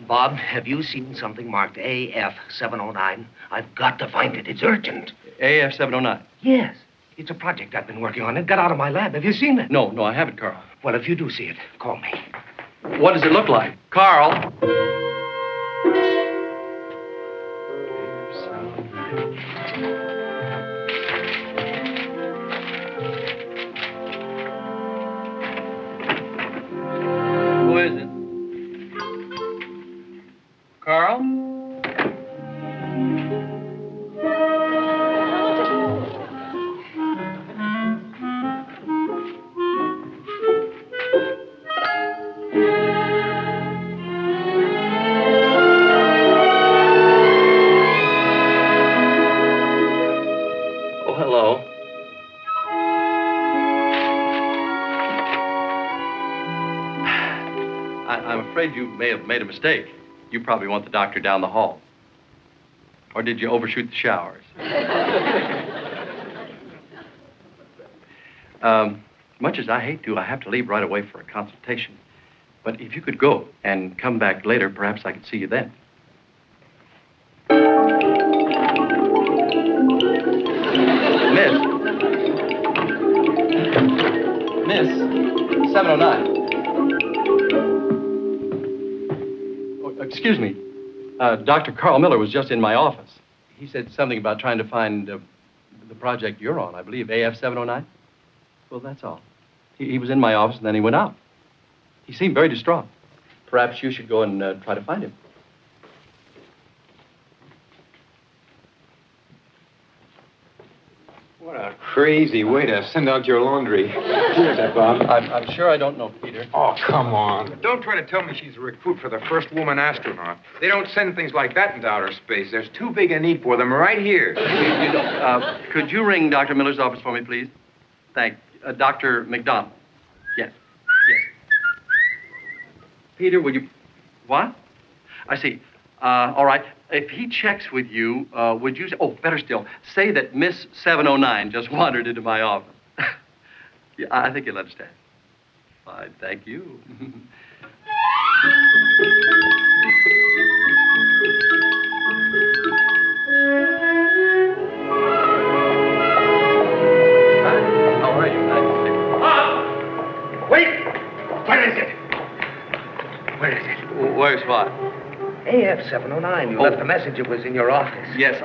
Bob, have you seen something marked AF-709? I've got to find it. It's urgent. AF-709? Yes. It's a project I've been working on. It got out of my lab. Have you seen it? No, I haven't, Carl. Well, if you do see it, call me. What does it look like? Carl! Who is it? Carl? I'm afraid you may have made a mistake. You probably want the doctor down the hall. Or did you overshoot the showers? Much as I hate to, I have to leave right away for a consultation. But if you could go and come back later, perhaps I could see you then. Miss 709. Excuse me. Dr. Carl Miller was just in my office. He said something about trying to find the project you're on, I believe, AF-709. Well, that's all. He was in my office, and then he went out. He seemed very distraught. Perhaps you should go and try to find him. What a crazy way to send out your laundry. Cheers, Bob. I'm sure I don't know, Peter. Oh, come on. Don't try to tell me she's a recruit for the first woman astronaut. They don't send things like that into outer space. There's too big a need for them right here. Could you ring Dr. Miller's office for me, please? Thank Dr. McDonald. Yes. Peter, will you... What? I see. All right. If he checks with you, would you... Oh, better still, say that Miss 709 just wandered into my office. Yeah, I think you'll understand. Fine, thank you. How are you? Wait! Where is it? Where is it? Where's what? AF-709. You left a message. It was in your office. Yes,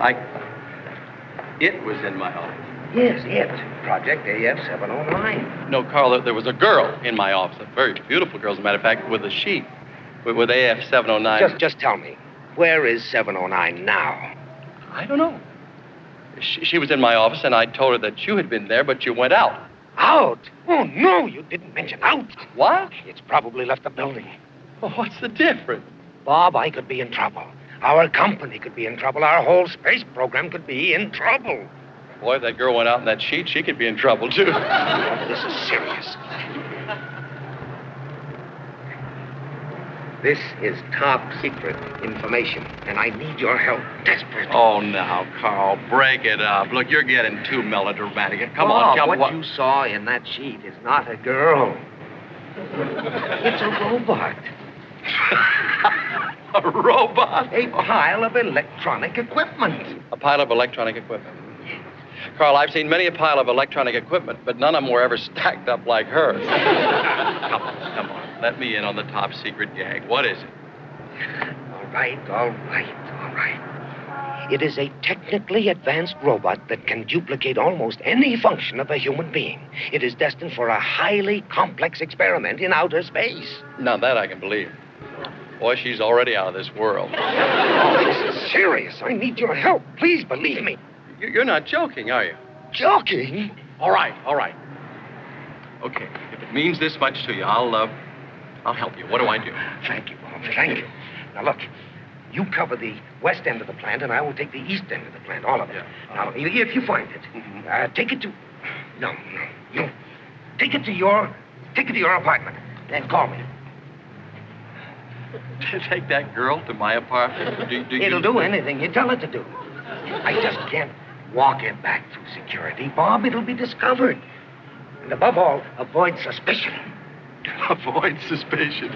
It was in my office. Yes, it. Project AF-709. No, Carl, there was a girl in my office. A very beautiful girl, as a matter of fact, with a sheet. With AF-709. Just tell me, where is 709 now? I don't know. She was in my office, and I told her that you had been there, but you went out. Out? Oh, no, you didn't mention out. What? It's probably left the building. Well, what's the difference? Bob, I could be in trouble. Our company could be in trouble. Our whole space program could be in trouble. Boy, if that girl went out in that sheet, she could be in trouble, too. Oh, this is serious. This is top secret information, and I need your help desperately. Oh, now, Carl, break it up. Look, you're getting too melodramatic. Come on, tell me what you saw in that sheet is not a girl. It's a robot. A robot? A pile of electronic equipment. A pile of electronic equipment. Carl, I've seen many a pile of electronic equipment, but none of them were ever stacked up like hers. Come on. Let me in on the top secret gag. What is it? All right. It is a technically advanced robot that can duplicate almost any function of a human being. It is destined for a highly complex experiment in outer space. Now, that I can believe. Boy, she's already out of this world. Oh, this is serious. I need your help. Please believe me. You're not joking, are you? Joking? All right. Okay, if it means this much to you, I'll help you. What do I do? Thank you, Bob. Thank you. Now, look, you cover the west end of the plant, and I will take the east end of the plant, all of it. Yeah. Now, if you find it, take it to... No. Take it to your apartment, and call me. Take that girl to my apartment? It'll do anything you tell it to do. I just can't walk it back through security, Bob. It'll be discovered. And above all, avoid suspicion. Avoid suspicion.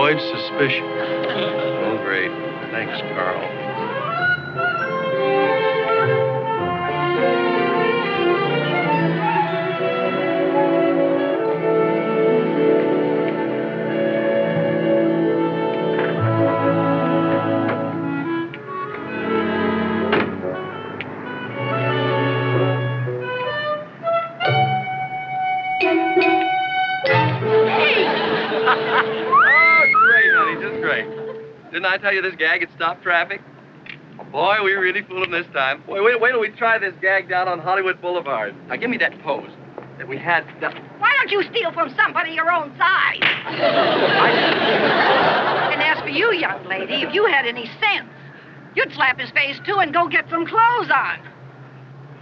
avoid suspicion. Oh, great. Thanks, Carl. Didn't I tell you this gag would stop traffic? Oh, boy, we really fooled him this time. Boy, wait till we try this gag down on Hollywood Boulevard. Now, give me that pose that we had. Why don't you steal from somebody your own size? And as for you, young lady, if you had any sense, you'd slap his face, too, and go get some clothes on.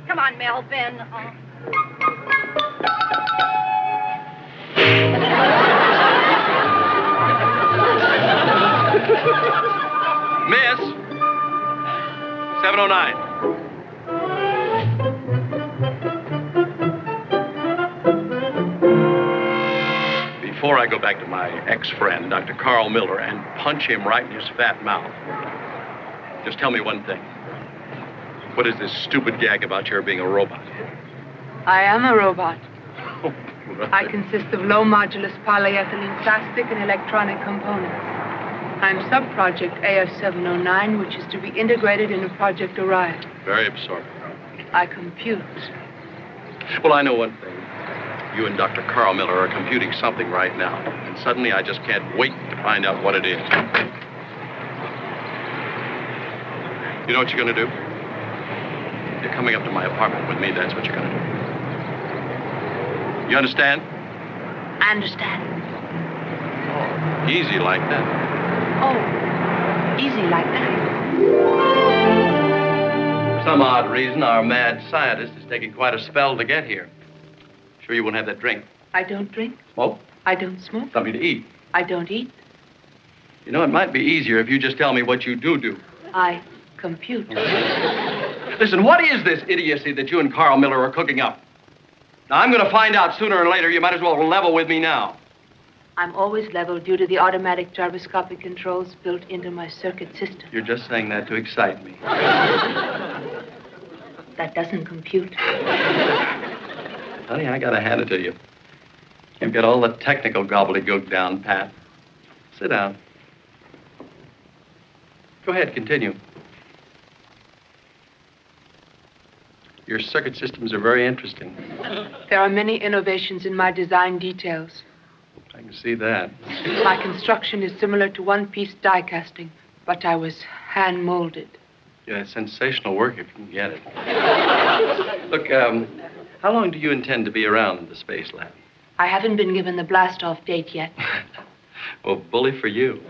Come on, Melvin. Miss, 709. Before I go back to my ex-friend, Dr. Carl Miller, and punch him right in his fat mouth, just tell me one thing. What is this stupid gag about your being a robot? I am a robot. Oh, brother. I consist of low-modulus polyethylene plastic and electronic components. I'm sub-project AF709, which is to be integrated into Project Orion. Very absorbing. I compute. Well, I know one thing. You and Dr. Carl Miller are computing something right now, and suddenly I just can't wait to find out what it is. You know what you're going to do? You're coming up to my apartment with me. That's what you're going to do. You understand? I understand. Oh, easy like that. Oh, easy like that. For some odd reason, our mad scientist is taking quite a spell to get here. Sure you won't have that drink? I don't drink. Smoke? I don't smoke. Something to eat? I don't eat. You know, it might be easier if you just tell me what you do. I compute. Listen, what is this idiocy that you and Carl Miller are cooking up? Now, I'm going to find out sooner or later. You might as well level with me now. I'm always level due to the automatic gyroscopic controls built into my circuit system. You're just saying that to excite me. That doesn't compute. Honey, I got to hand it to you. You've got all the technical gobbledygook down, Pat. Sit down. Go ahead, continue. Your circuit systems are very interesting. There are many innovations in my design details. I can see that. My construction is similar to one-piece die casting, but I was hand-molded. Yeah, it's sensational work if you can get it. Look, how long do you intend to be around the space lab? I haven't been given the blast-off date yet. Well, bully for you.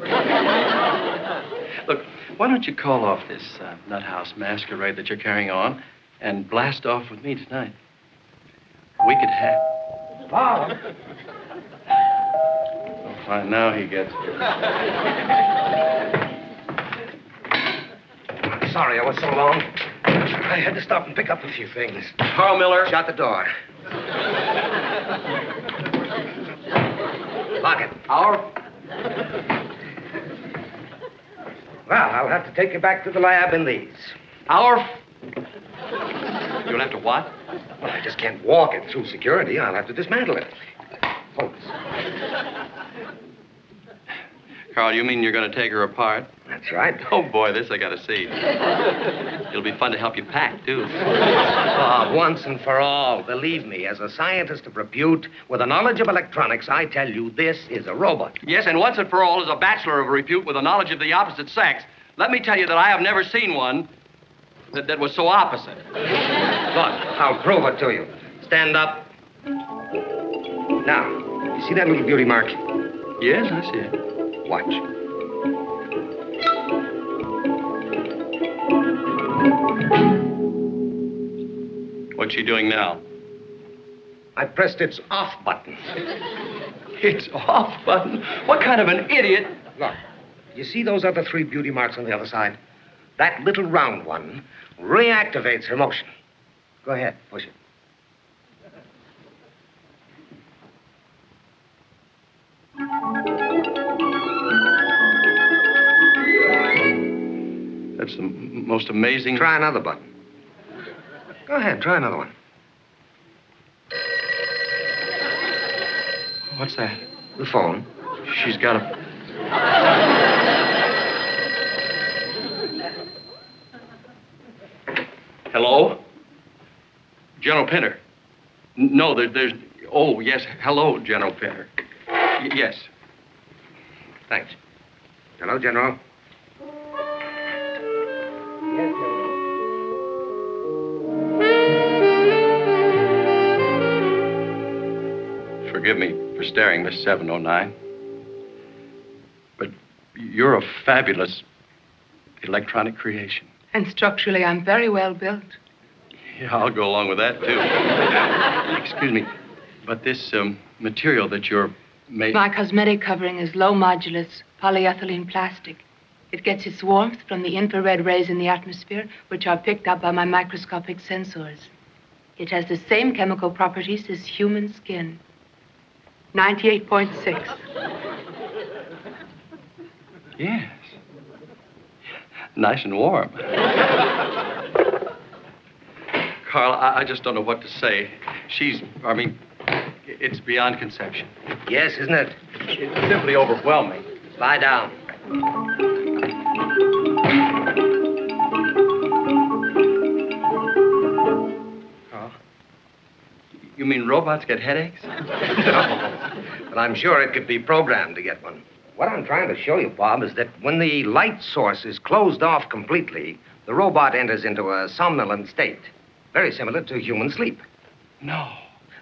Look, why don't you call off this nut house masquerade that you're carrying on and blast off with me tonight? We could have... Wow. Oh, fine, now he gets it. Sorry I was so long. I had to stop and pick up a few things. Carl Miller. Shut the door. Lock it. Well, I'll have to take you back to the lab in these. You'll have to what? Well, I just can't walk it through security. I'll have to dismantle it. Hold this. Carl, you mean you're going to take her apart? That's right. Oh, boy, this I got to see. It'll be fun to help you pack, too. Once and for all, believe me, as a scientist of repute with a knowledge of electronics, I tell you, this is a robot. Yes, and once and for all, as a bachelor of repute with a knowledge of the opposite sex, let me tell you that I have never seen one that was so opposite. Look, I'll prove it to you. Stand up. Now, you see that little beauty mark? Yes, I see it. Watch. What's she doing now? I pressed its off button. It's off button? What kind of an idiot? Look, you see those other 3 beauty marks on the other side? That little round one reactivates her motion. Go ahead, push it. most amazing... Try another button. Go ahead, try another one. What's that? The phone. She's got a... Hello? General Pinner. No, there's... Oh, yes. Hello, General Pinner. Yes. Thanks. Hello, General. Yes, General. Forgive me for staring, Miss 709. But you're a fabulous electronic creation. And structurally, I'm very well built. Yeah, I'll go along with that, too. Excuse me, but this material that you're made... My cosmetic covering is low modulus polyethylene plastic. It gets its warmth from the infrared rays in the atmosphere, which are picked up by my microscopic sensors. It has the same chemical properties as human skin. 98.6. Yes. Nice and warm. Carl, I just don't know what to say. It's beyond conception. Yes, isn't it? It's simply overwhelming. Lie down. Carl? You mean robots get headaches? No, but I'm sure it could be programmed to get one. What I'm trying to show you, Bob, is that when the light source is closed off completely, the robot enters into a somnolent state, very similar to human sleep. No.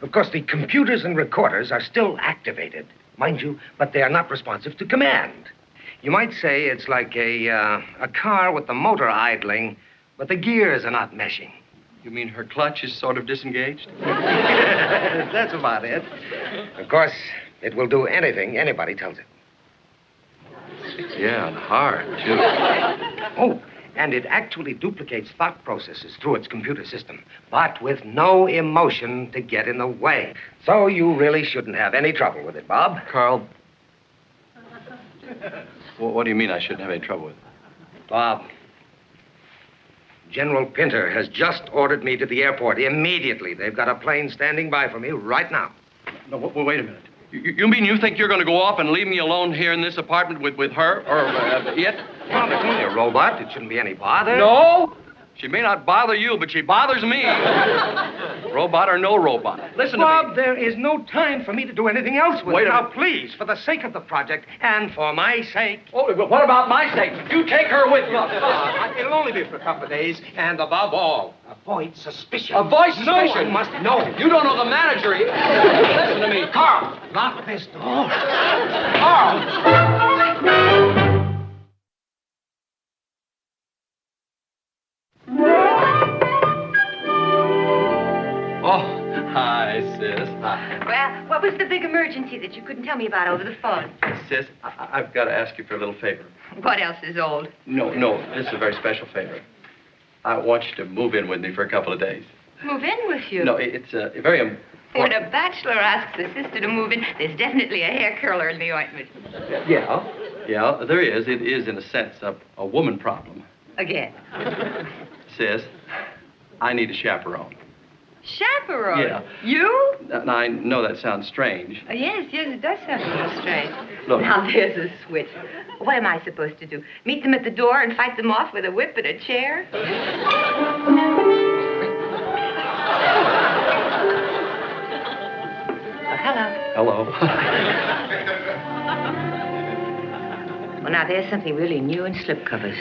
Of course, the computers and recorders are still activated, mind you, but they are not responsive to command. You might say it's like a car with the motor idling, but the gears are not meshing. You mean her clutch is sort of disengaged? That's about it. Of course, it will do anything anybody tells it. Yeah, and hard, too. Oh, and it actually duplicates thought processes through its computer system, but with no emotion to get in the way. So you really shouldn't have any trouble with it, Bob. Carl, what do you mean I shouldn't have any trouble with it? Bob, General Pinter has just ordered me to the airport immediately. They've got a plane standing by for me right now. No, wait a minute. You mean you think you're going to go off and leave me alone here in this apartment with her? Or it? Well, it's only a robot. It shouldn't be any bother. No! She may not bother you, but she bothers me. Robot or no robot. Listen to me. Bob, there is no time for me to do anything else with Wait it. a Now, minute. please, for the sake of the project and for my sake. Oh, but what about my sake? You take her with you. It'll only be for a couple of days, and above all, avoid suspicion. Avoid suspicion? No one must know. You don't know the manager. Listen to me. Carl! Lock this door. Carl! Oh, hi, sis. Hi. Well, what was the big emergency that you couldn't tell me about over the phone? Sis, I've got to ask you for a little favor. What else is old? No, this is a very special favor. I want you to move in with me for a couple of days. Move in with you? No, it's a very important... When a bachelor asks a sister to move in, there's definitely a hair curler in the ointment. Yeah, there is. It is, in a sense, a woman problem. Again. Sis, I need a chaperone. Chaperone? Yeah. You? Now, I know that sounds strange. Yes, it does sound a little strange. Look. Now, there's a switch. What am I supposed to do? Meet them at the door and fight them off with a whip and a chair? Hello. Well, now, there's something really new in slipcovers.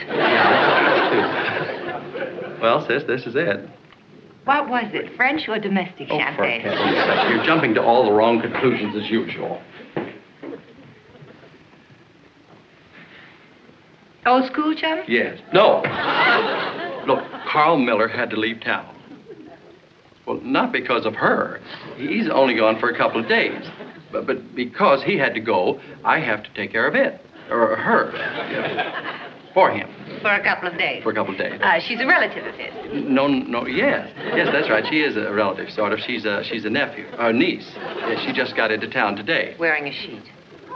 Well, sis, this is it. What was it, French or domestic For champagne? heaven's sake, you're jumping to all the wrong conclusions as usual. Old school chum? Yes. No. Look, Carl Miller had to leave town. Well, not because of her. He's only gone for a couple of days. But because he had to go, I have to take care of it. Or her. For him. For a couple of days. For a couple of days. She's a relative of his. No, yes. Yes, that's right. She is a relative, sort of. She's a nephew. Or niece. Yeah, she just got into town today. Wearing a sheet.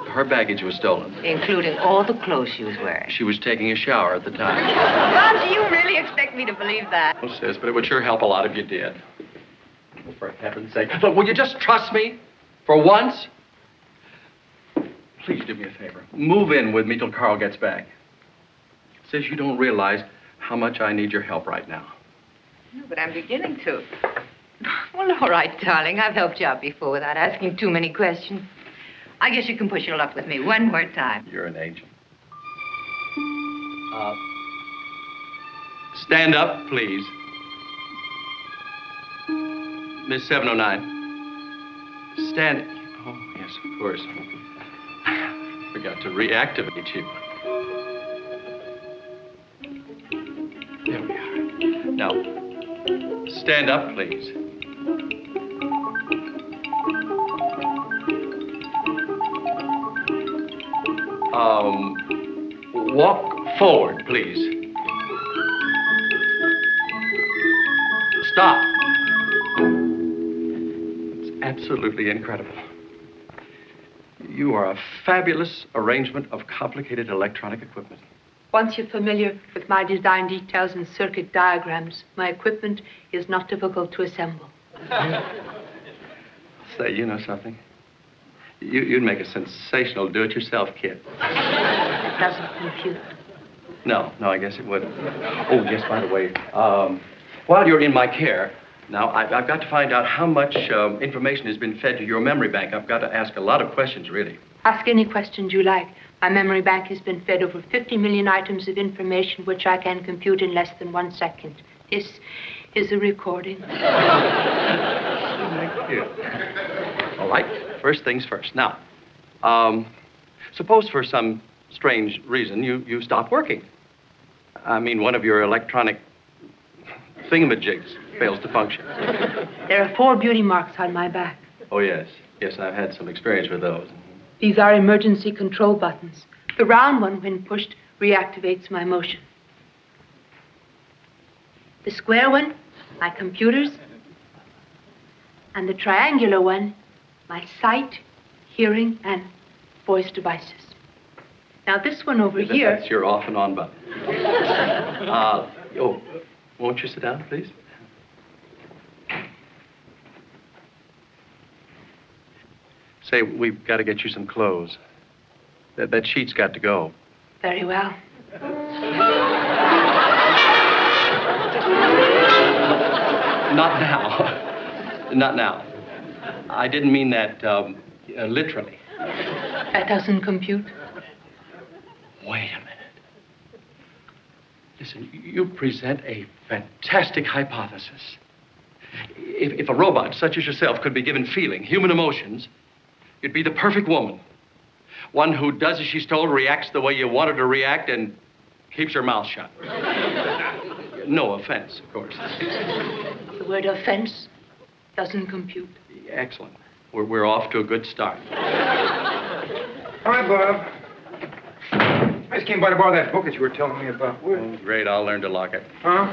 Her baggage was stolen. Including all the clothes she was wearing. She was taking a shower at the time. Bob, do you really expect me to believe that? Oh, sis, but it would sure help a lot if you did. Oh, for heaven's sake. Look, will you just trust me? For once? Please do me a favor. Move in with me till Carl gets back. Sis, you don't realize how much I need your help right now. No, but I'm beginning to. Well, all right, darling. I've helped you out before without asking too many questions. I guess you can push your luck with me one more time. You're an angel. Stand up, please. Miss 709. Stand. Oh, yes, of course. Forgot to reactivate you. There we are. Now, stand up, please. Walk forward, please. Stop. It's absolutely incredible. You are a fabulous arrangement of complicated electronic equipment. Once you're familiar with my design details and circuit diagrams, my equipment is not difficult to assemble. Say, you know something? You'd make a sensational do-it-yourself kit. It doesn't compute. No, I guess it wouldn't. Oh, yes, by the way, while you're in my care, now, I've got to find out how much information has been fed to your memory bank. I've got to ask a lot of questions, really. Ask any questions you like. My memory bank has been fed over 50 million items of information, which I can compute in less than 1 second. This is a recording. Thank you. All right, first things first. Now, suppose for some strange reason you stop working. I mean, one of your electronic thingamajigs fails to function. There are 4 beauty marks on my back. Oh, yes. Yes, I've had some experience with those. These are emergency control buttons. The round one, when pushed, reactivates my motion. The square one, my computers. And the triangular one, my sight, hearing, and voice devices. Now, this one over here... That's your off and on button. Won't you sit down, please? Say, we've got to get you some clothes. That sheet's got to go. Very well. Not now. Not now. I didn't mean that literally. That doesn't compute. Wait a minute. Listen, you present a fantastic hypothesis. If a robot such as yourself could be given feeling, human emotions, you'd be the perfect woman. One who does as she's told, reacts the way you want her to react, and keeps her mouth shut. No offense, of course. The word offense doesn't compute. Excellent. We're off to a good start. Hi, Bob. I just came by to borrow that book that you were telling me about. Oh, great. I'll learn to lock it. Huh?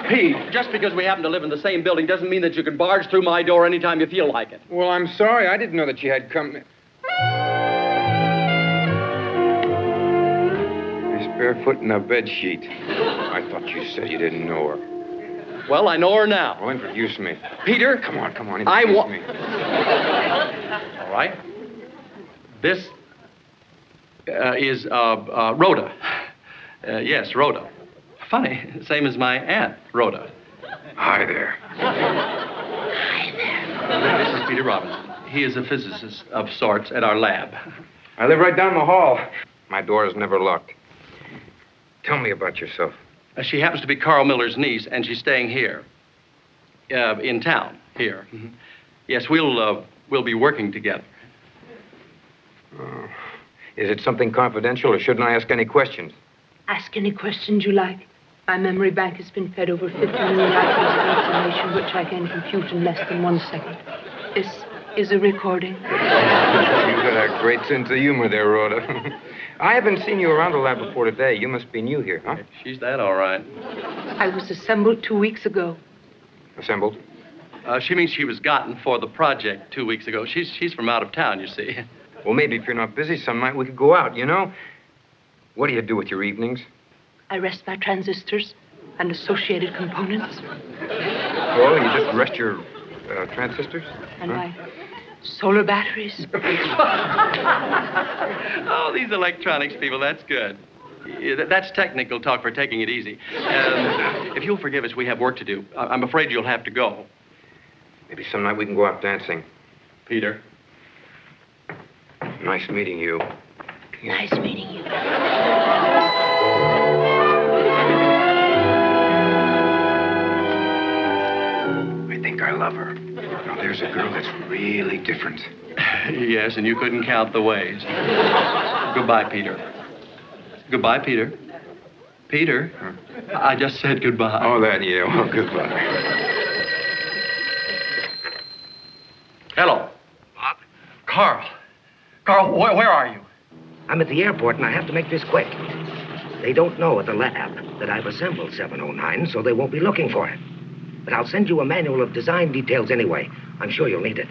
Pete, just because we happen to live in the same building doesn't mean that you can barge through my door anytime you feel like it. Well, I'm sorry. I didn't know that you had company. He's barefoot in a bed sheet. I thought you said you didn't know her. Well, I know her now. Well, introduce me. Peter? Come on. Introduce Me. All right. This is Rhoda. Yes, Rhoda. Funny, same as my aunt, Rhoda. Hi there. This is Peter Robinson. He is a physicist of sorts at our lab. I live right down the hall. My door is never locked. Tell me about yourself. She happens to be Carl Miller's niece, and she's staying here. In town, here. Yes, we'll be working together. Is it something confidential, or shouldn't I ask any questions? Ask any questions you like. My memory bank has been fed over 50 million items of information, which I can compute in less than 1 second. This is a recording. You've got a great sense of humor there, Rhoda. I haven't seen you around the lab before today. You must be new here, huh? She's that, all right. I was assembled 2 weeks ago. Assembled? She means she was gotten for the project 2 weeks ago. She's from out of town, you see. Well, maybe if you're not busy some night, we could go out, you know? What do you do with your evenings? I rest my transistors and associated components Well, you just rest your transistors? and my solar batteries. Oh, these electronics people, that's good. Yeah, that's technical talk for taking it easy. If you'll forgive us, we have work to do. I'm afraid you'll have to go. Maybe some night we can go out dancing. Peter. Nice meeting you. Nice meeting you. I think I love her. Now, there's a girl that's really different. Yes, and you couldn't count the ways. Goodbye, Peter. Goodbye, Peter. Peter, I just said goodbye. Oh, that, yeah. Well, goodbye. Hello. Bob? Carl. Carl, where are you? I'm at the airport, and I have to make this quick. They don't know at the lab that I've assembled 709, so they won't be looking for it. But I'll send you a manual of design details anyway. I'm sure you'll need it.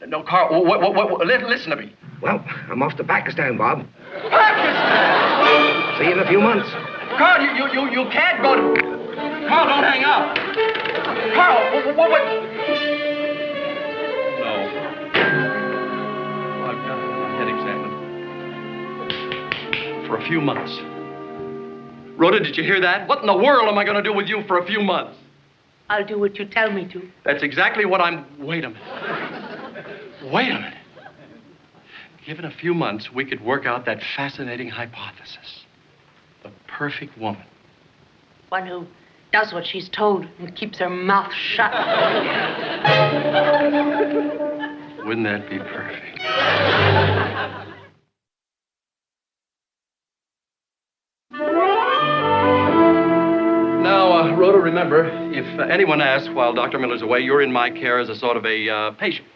No, Carl, listen to me. Well, I'm off to Pakistan, Bob. Pakistan! See you in a few months. Carl, you can't go to... Carl, don't hang up. Carl, what? No. I've got my head examined. For a few months. Rhoda, did you hear that? What in the world am I going to do with you for a few months? I'll do what you tell me to. That's exactly what I'm... Wait a minute. Wait a minute. Given a few months, we could work out that fascinating hypothesis. The perfect woman. One who does what she's told and keeps her mouth shut. Wouldn't that be perfect? Now, Rhoda, remember, if anyone asks while Dr. Miller's away, you're in my care as a sort of a patient.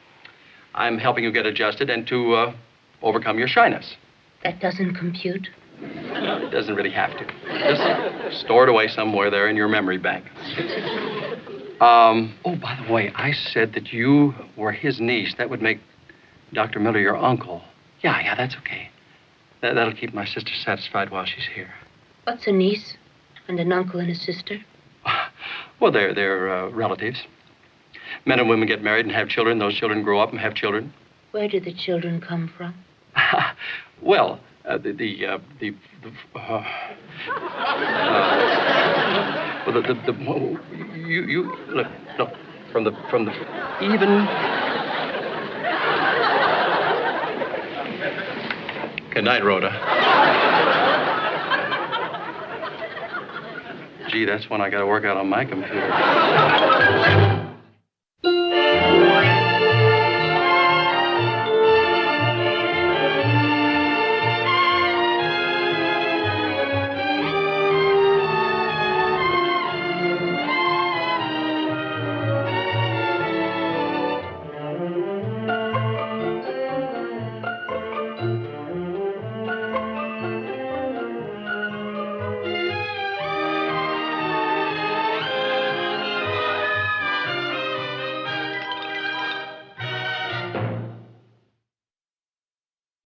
I'm helping you get adjusted and to overcome your shyness. That doesn't compute. It doesn't really have to. Just store it away somewhere there in your memory bank. Oh, by the way, I said that you were his niece. That would make Dr. Miller your uncle. Yeah, that's okay. That'll keep my sister satisfied while she's here. What's a niece and an uncle and a sister? Well, they're relatives. Men and women get married and have children. Those children grow up and have children. Where do the children come from? Well, well, you look from the even. Good night, Rhoda. Gee, that's one I got to work out on my computer.